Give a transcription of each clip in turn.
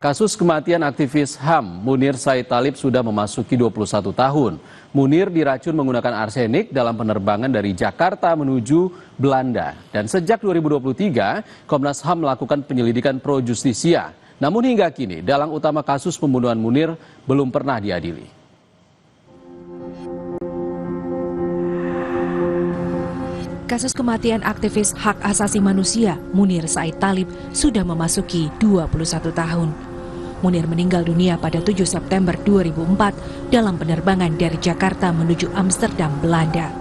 Kasus kematian aktivis HAM Munir Said Thalib sudah memasuki 21 tahun. Munir diracun menggunakan arsenik dalam penerbangan dari Jakarta menuju Belanda. Dan sejak 2023, Komnas HAM melakukan penyelidikan pro justisia. Namun hingga kini, dalang utama kasus pembunuhan Munir belum pernah diadili. Kasus kematian aktivis hak asasi manusia Munir Said Thalib sudah memasuki 21 tahun. Munir meninggal dunia pada 7 September 2004 dalam penerbangan dari Jakarta menuju Amsterdam, Belanda.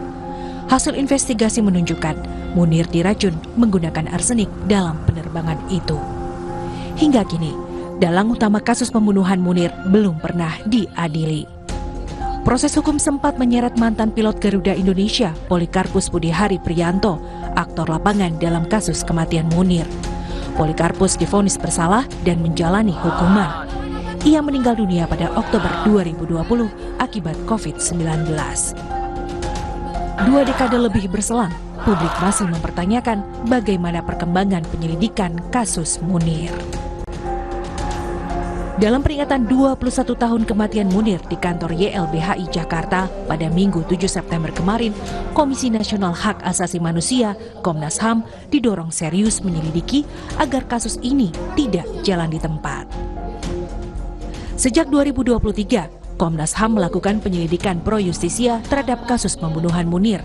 Hasil investigasi menunjukkan Munir diracun menggunakan arsenik dalam penerbangan itu. Hingga kini, dalang utama kasus pembunuhan Munir belum pernah diadili. Proses hukum sempat menyeret mantan pilot Garuda Indonesia, Polikarpus Budihari Priyanto, aktor lapangan dalam kasus kematian Munir. Polikarpus divonis bersalah dan menjalani hukuman. Ia meninggal dunia pada Oktober 2020 akibat COVID-19. 2 dekade lebih berselang, publik masih mempertanyakan bagaimana perkembangan penyelidikan kasus Munir. Dalam peringatan 21 tahun kematian Munir di kantor YLBHI Jakarta pada Minggu 7 September kemarin, Komisi Nasional Hak Asasi Manusia, Komnas HAM, didorong serius menyelidiki agar kasus ini tidak jalan di tempat. Sejak 2023, Komnas HAM melakukan penyelidikan pro justisia terhadap kasus pembunuhan Munir.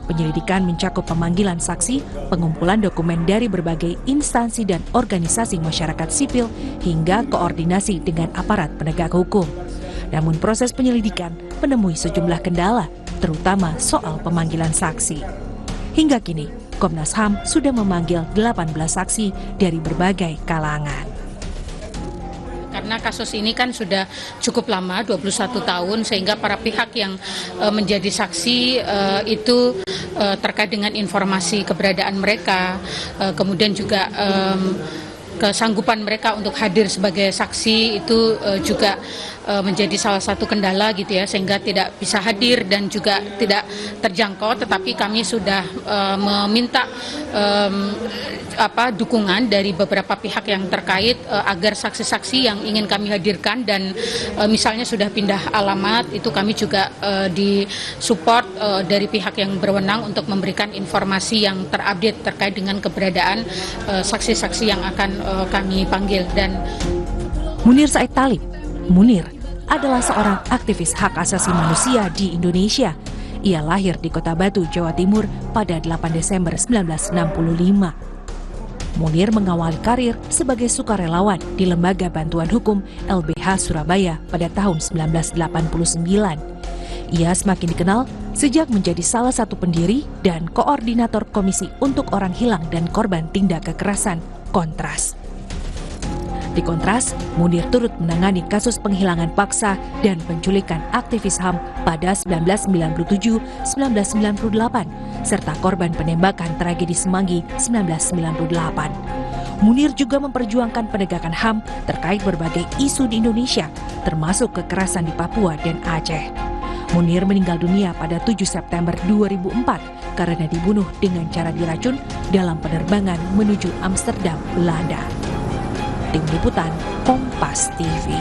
Penyelidikan mencakup pemanggilan saksi, pengumpulan dokumen dari berbagai instansi dan organisasi masyarakat sipil, hingga koordinasi dengan aparat penegak hukum. Namun proses penyelidikan menemui sejumlah kendala, terutama soal pemanggilan saksi. Hingga kini, Komnas HAM sudah memanggil 18 saksi dari berbagai kalangan. Karena kasus ini kan sudah cukup lama, 21 tahun, sehingga para pihak yang menjadi saksi itu terkait dengan informasi keberadaan mereka, kemudian juga kesanggupan mereka untuk hadir sebagai saksi itu juga menjadi salah satu kendala gitu ya, sehingga tidak bisa hadir dan juga tidak terjangkau. Tetapi kami sudah meminta dukungan dari beberapa pihak yang terkait agar saksi-saksi yang ingin kami hadirkan dan misalnya sudah pindah alamat, itu kami juga disupport dari pihak yang berwenang untuk memberikan informasi yang terupdate terkait dengan keberadaan saksi-saksi yang akan kami panggil. Dan Munir Said Thalib, Munir adalah seorang aktivis hak asasi manusia di Indonesia. Ia lahir di Kota Batu, Jawa Timur pada 8 Desember 1965. Munir mengawali karir sebagai sukarelawan di Lembaga Bantuan Hukum LBH Surabaya pada tahun 1989. Ia semakin dikenal sejak menjadi salah satu pendiri dan koordinator Komisi untuk Orang Hilang dan Korban Tindak Kekerasan, Kontras. Di Kontras, Munir turut menangani kasus penghilangan paksa dan penculikan aktivis HAM pada 1997-1998, serta korban penembakan tragedi Semanggi 1998. Munir juga memperjuangkan penegakan HAM terkait berbagai isu di Indonesia, termasuk kekerasan di Papua dan Aceh. Munir meninggal dunia pada 7 September 2004 karena dibunuh dengan cara diracun dalam penerbangan menuju Amsterdam, Belanda. Tim Liputan Kompas TV.